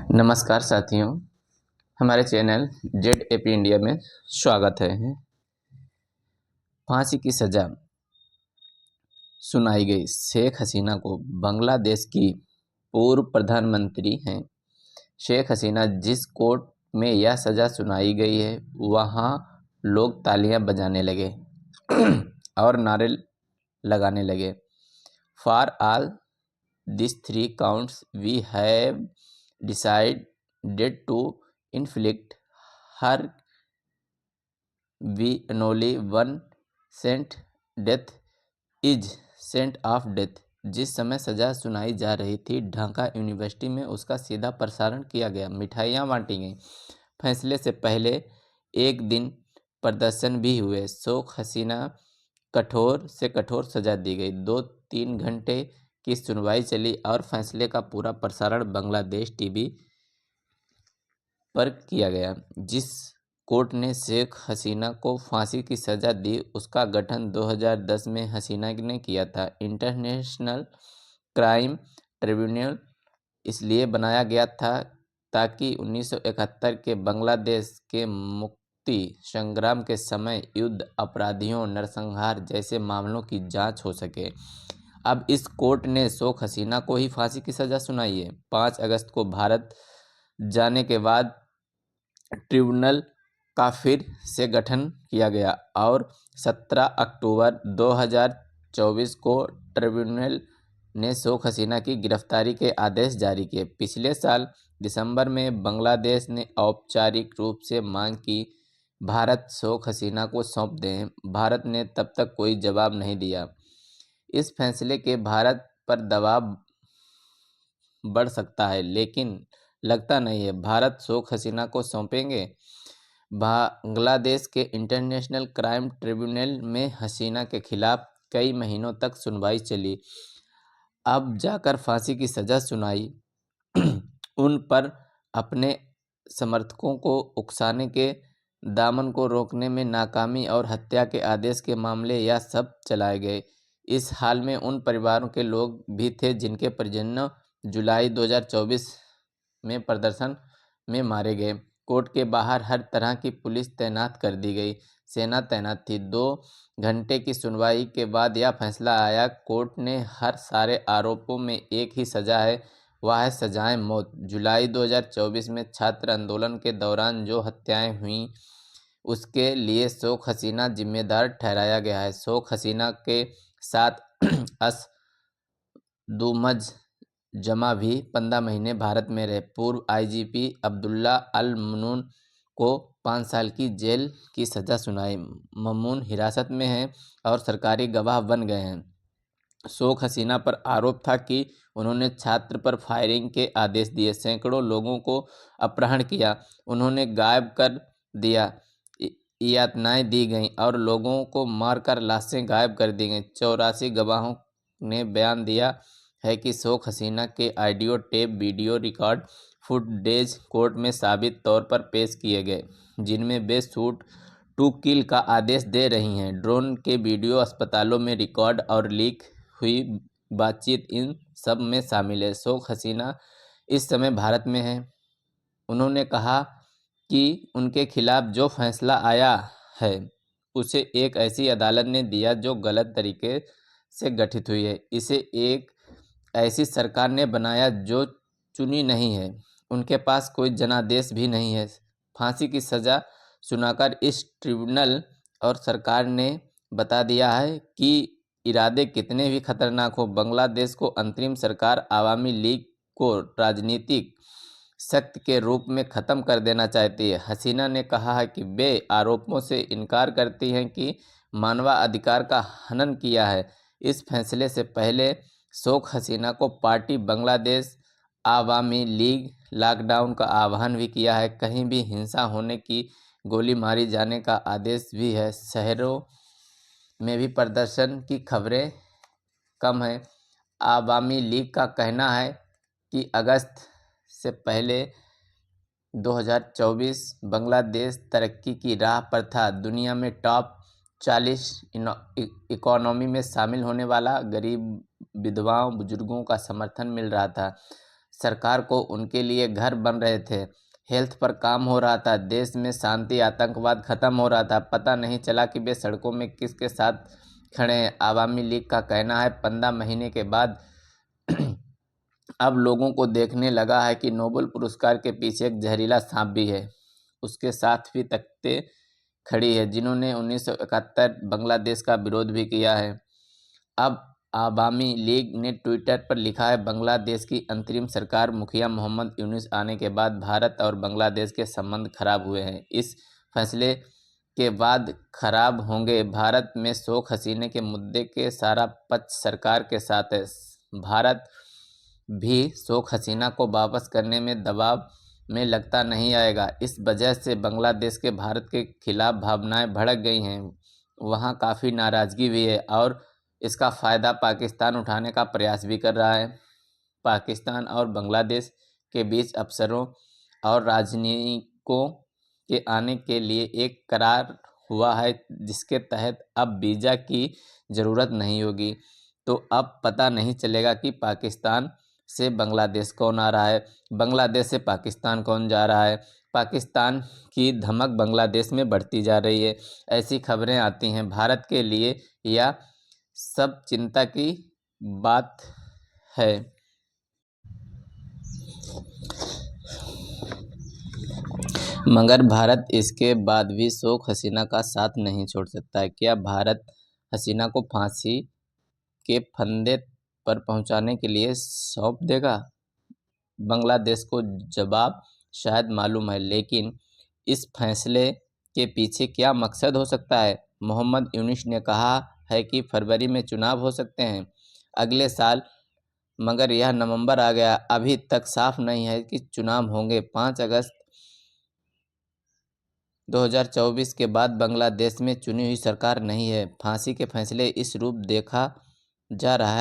नमस्कार साथियों, हमारे चैनल जेड एपी इंडिया में स्वागत है। फांसी की सज़ा सुनाई गई शेख हसीना को। बांग्लादेश की पूर्व प्रधानमंत्री हैं शेख हसीना। जिस कोर्ट में यह सज़ा सुनाई गई है वहाँ लोग तालियां बजाने लगे और नारे लगाने लगे। For all this 3 counts we have decided to inflict her we only one sent death is sent of death। जिस समय सज़ा सुनाई जा रही थी ढाका यूनिवर्सिटी में उसका सीधा प्रसारण किया गया, मिठाइयाँ बांटी गईं। फैसले से पहले एक दिन प्रदर्शन भी हुए। शेख हसीना कठोर से कठोर सज़ा दी गई। 2-3 घंटे की सुनवाई चली और फैसले का पूरा प्रसारण बांग्लादेश टीवी पर किया गया। जिस कोर्ट ने शेख हसीना को फांसी की सज़ा दी उसका गठन 2010 में हसीना ने किया था। इंटरनेशनल क्राइम ट्रिब्यूनल इसलिए बनाया गया था ताकि 1971 के बांग्लादेश के मुक्ति संग्राम के समय युद्ध अपराधियों, नरसंहार जैसे मामलों की जांच हो सके। अब इस कोर्ट ने शेख हसीना को ही फांसी की सज़ा सुनाई है। 5 अगस्त को भारत जाने के बाद ट्रिब्यूनल का फिर से गठन किया गया और 17 अक्टूबर 2024 को ट्रिब्यूनल ने शेख हसीना की गिरफ्तारी के आदेश जारी किए। पिछले साल दिसंबर में बांग्लादेश ने औपचारिक रूप से मांग की भारत शेख हसीना को सौंप दें। भारत ने तब तक कोई जवाब नहीं दिया। इस फैसले के भारत पर दबाव बढ़ सकता है, लेकिन लगता नहीं है भारत शेख हसीना को सौंपेंगे। बांग्लादेश के इंटरनेशनल क्राइम ट्रिब्यूनल में हसीना के खिलाफ कई महीनों तक सुनवाई चली। अब जाकर फांसी की सज़ा सुनाई। उन पर अपने समर्थकों को उकसाने के, दामन को रोकने में नाकामी और हत्या के आदेश के मामले यह सब चलाए गए। इस हाल में उन परिवारों के लोग भी थे जिनके परिजनों जुलाई 2024 में प्रदर्शन में मारे गए। कोर्ट के बाहर हर तरह की पुलिस तैनात कर दी गई, सेना तैनात थी। 2 घंटे की सुनवाई के बाद यह फैसला आया। कोर्ट ने हर सारे आरोपों में एक ही सज़ा है, वह है सजाए मौत। जुलाई 2024 में छात्र आंदोलन के दौरान जो हत्याएं हुईं उसके लिए शेख हसीना जिम्मेदार ठहराया गया है। शेख हसीना के साथ असदुमज़ जमा भी 15 महीने भारत में रहे। पूर्व आईजीपी अब्दुल्ला अल ममून को 5 साल की जेल की सज़ा सुनाई। ममून हिरासत में हैं और सरकारी गवाह बन गए हैं। शेख हसीना पर आरोप था कि उन्होंने छात्र पर फायरिंग के आदेश दिए, सैकड़ों लोगों को अपहरण किया, उन्होंने गायब कर दिया, यातनाएं दी गईं और लोगों को मारकर लाशें गायब कर दी गईं। 84 गवाहों ने बयान दिया है कि शेख हसीना के audio tape, video record footage court में साबित तौर पर पेश किए गए, जिनमें वे शूट टू किल का आदेश दे रही हैं। ड्रोन के वीडियो, अस्पतालों में रिकॉर्ड और लीक हुई बातचीत इन सब में शामिल है। शेख हसीना इस समय भारत में हैं। उन्होंने कहा कि उनके खिलाफ जो फैसला आया है उसे एक ऐसी अदालत ने दिया जो गलत तरीके से गठित हुई है। इसे एक ऐसी सरकार ने बनाया जो चुनी नहीं है। उनके पास कोई जनादेश भी नहीं है। फांसी की सज़ा सुनाकर इस ट्रिब्यूनल और सरकार ने बता दिया है कि इरादे कितने भी खतरनाक हो, बांग्लादेश को अंतरिम सरकार आवामी लीग को राजनीतिक शक्ति के रूप में ख़त्म कर देना चाहती है। हसीना ने कहा है कि वे आरोपों से इनकार करती हैं कि मानवाधिकार का हनन किया है। इस फैसले से पहले शेख हसीना को party Bangladesh Awami league lockdown का आह्वान भी किया है। कहीं भी हिंसा होने की, गोली मारी जाने का आदेश भी है। शहरों में भी प्रदर्शन की खबरें कम हैं। आवामी लीग का कहना है कि अगस्त से पहले 2024 बांग्लादेश तरक्की की राह पर था। दुनिया में टॉप 40 इकोनॉमी में शामिल होने वाला, गरीब, विधवाओं, बुजुर्गों का समर्थन मिल रहा था। सरकार को उनके लिए घर बन रहे थे, हेल्थ पर काम हो रहा था, देश में शांति, आतंकवाद खत्म हो रहा था। पता नहीं चला कि वे सड़कों में किसके साथ खड़े हैं। आवामी लीग का कहना है 15 महीने के बाद अब लोगों को देखने लगा है कि नोबेल पुरस्कार के पीछे एक जहरीला सांप भी है। उसके साथ भी तख्ते खड़ी है जिन्होंने 1971 बांग्लादेश का विरोध भी किया है। अब आवामी लीग ने ट्विटर पर लिखा है, बांग्लादेश की अंतरिम सरकार मुखिया मोहम्मद यूनुस आने के बाद भारत और बांग्लादेश के संबंध खराब हुए हैं। इस फैसले के बाद खराब होंगे। भारत में शेख हसीना के मुद्दे के सारा पक्ष सरकार के साथ है। भारत भी शेख हसीना को वापस करने में दबाव में लगता नहीं आएगा। इस वजह से बांग्लादेश के भारत के खिलाफ भावनाएं भड़क गई हैं। वहाँ काफ़ी नाराज़गी भी है और इसका फ़ायदा पाकिस्तान उठाने का प्रयास भी कर रहा है। पाकिस्तान और बांग्लादेश के बीच अफसरों और राजनयिकों के आने के लिए एक करार हुआ है जिसके तहत अब वीज़ा की ज़रूरत नहीं होगी। तो अब पता नहीं चलेगा कि पाकिस्तान से बांग्लादेश कौन आ रहा है, बांग्लादेश से पाकिस्तान कौन जा रहा है। पाकिस्तान की धमक बांग्लादेश में बढ़ती जा रही है। ऐसी खबरें आती हैं। भारत के लिए यह सब चिंता की बात है। मगर भारत इसके बाद भी शेख हसीना का साथ नहीं छोड़ सकता है। क्या भारत हसीना को फांसी के फंदे पर पहुंचाने के लिए सौंप देगा? बांग्लादेश को जवाब शायद मालूम है, लेकिन इस फैसले के पीछे क्या मकसद हो सकता है? मोहम्मद यूनुस ने कहा है कि फरवरी में चुनाव हो सकते हैं अगले साल, मगर यह नवंबर आ गया, अभी तक साफ नहीं है कि चुनाव होंगे। 5 अगस्त 2024 के बाद बांग्लादेश में चुनी हुई सरकार नहीं है। फांसी के फैसले इस रूप देखा जा रहा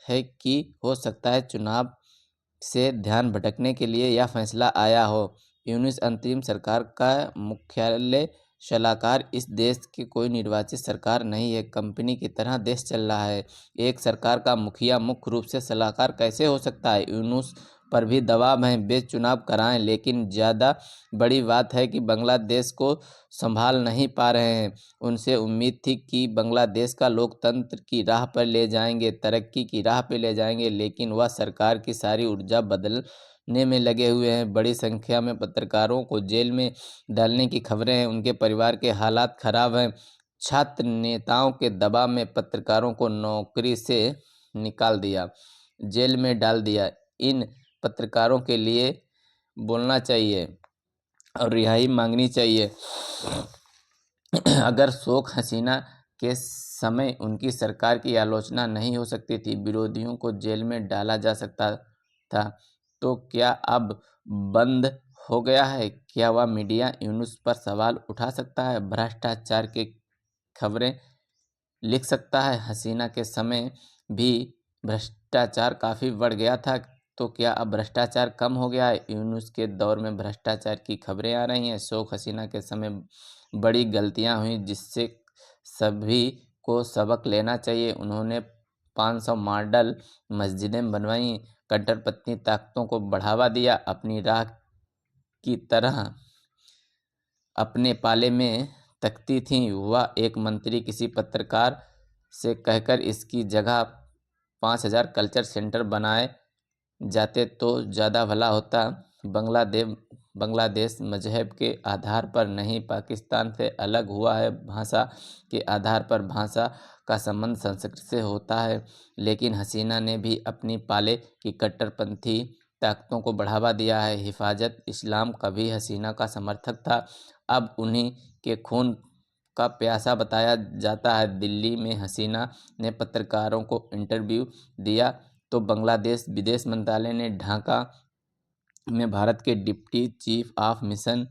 है कि हो सकता है चुनाव से ध्यान भटकने के लिए यह फैसला आया हो। यूनुस अंतरिम सरकार का मुख्यालय सलाहकार इस देश की कोई निर्वाचित सरकार नहीं है, कंपनी की तरह देश चल रहा है। एक सरकार का मुखिया मुख्य रूप से सलाहकार कैसे हो सकता है? यूनुस पर भी दबाव है, वे चुनाव कराएं, लेकिन ज़्यादा बड़ी बात है कि बांग्लादेश को संभाल नहीं पा रहे हैं। उनसे उम्मीद थी कि बांग्लादेश का लोकतंत्र की राह पर ले जाएंगे, तरक्की की राह पर ले जाएंगे, लेकिन वह सरकार की सारी ऊर्जा बदलने में लगे हुए हैं। बड़ी संख्या में पत्रकारों को जेल में डालने की खबरें हैं, उनके परिवार के हालात खराब हैं। छात्र नेताओं के दबाव में पत्रकारों को नौकरी से निकाल दिया, जेल में डाल दिया। इन पत्रकारों के लिए बोलना चाहिए और रिहाई मांगनी चाहिए। अगर शेख हसीना के समय उनकी सरकार की आलोचना नहीं हो सकती थी, विरोधियों को जेल में डाला जा सकता था, तो क्या अब बंद हो गया है? क्या वह मीडिया यूनुस पर सवाल उठा सकता है, भ्रष्टाचार की खबरें लिख सकता है? हसीना के समय भी भ्रष्टाचार काफ़ी बढ़ गया था, तो क्या अब भ्रष्टाचार कम हो गया है? यूनुस के दौर में भ्रष्टाचार की खबरें आ रही हैं। शेख हसीना के समय बड़ी गलतियां हुई जिससे सभी को सबक लेना चाहिए। उन्होंने 500 मॉडल मस्जिदें बनवाई, कट्टरपंथी ताकतों को बढ़ावा दिया, अपनी राह की तरह अपने पाले में तकती थीं। वह एक मंत्री किसी पत्रकार से कहकर इसकी जगह 5000 कल्चर सेंटर बनाए जाते तो ज़्यादा भला होता। बांग्लादेश मजहब के आधार पर नहीं, पाकिस्तान से अलग हुआ है, भाषा के आधार पर। भाषा का संबंध संस्कृत से होता है, लेकिन हसीना ने भी अपनी पाले की कट्टरपंथी ताकतों को बढ़ावा दिया है। हिफाजत इस्लाम कभी हसीना का समर्थक था, अब उन्हीं के खून का प्यासा बताया जाता है। दिल्ली में हसीना ने पत्रकारों को इंटरव्यू दिया तो बांग्लादेश विदेश मंत्रालय ने ढाका में भारत के डिप्टी चीफ ऑफ मिशन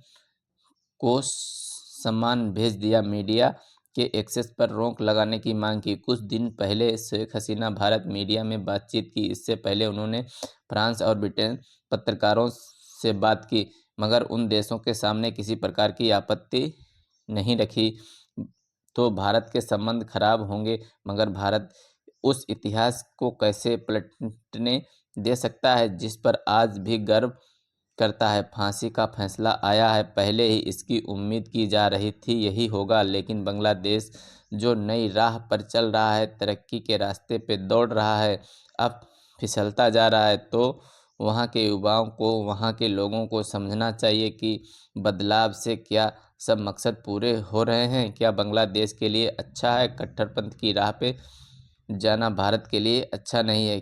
को सम्मान भेज दिया। मीडिया के एक्सेस पर रोक लगाने की मांग की। कुछ दिन पहले शेख हसीना भारत मीडिया में बातचीत की। इससे पहले उन्होंने फ्रांस और ब्रिटेन पत्रकारों से बात की, मगर उन देशों के सामने किसी प्रकार की आपत्ति नहीं रखी। तो भारत के संबंध खराब होंगे, मगर भारत उस इतिहास को कैसे पलटने दे सकता है, जिस पर आज भी गर्व करता है। फांसी का फैसला आया है, पहले ही इसकी उम्मीद की जा रही थी यही होगा, लेकिन बांग्लादेश जो नई राह पर चल रहा है, तरक्की के रास्ते पे दौड़ रहा है, अब फिसलता जा रहा है, तो वहाँ के युवाओं को, वहाँ के लोगों को समझना चाहिए कि बदलाव से क्या सब मकसद पूरे हो रहे हैं, क्या बांग्लादेश के लिए अच्छा है। कट्टरपंथ की राह पे जाना भारत के लिए अच्छा नहीं है।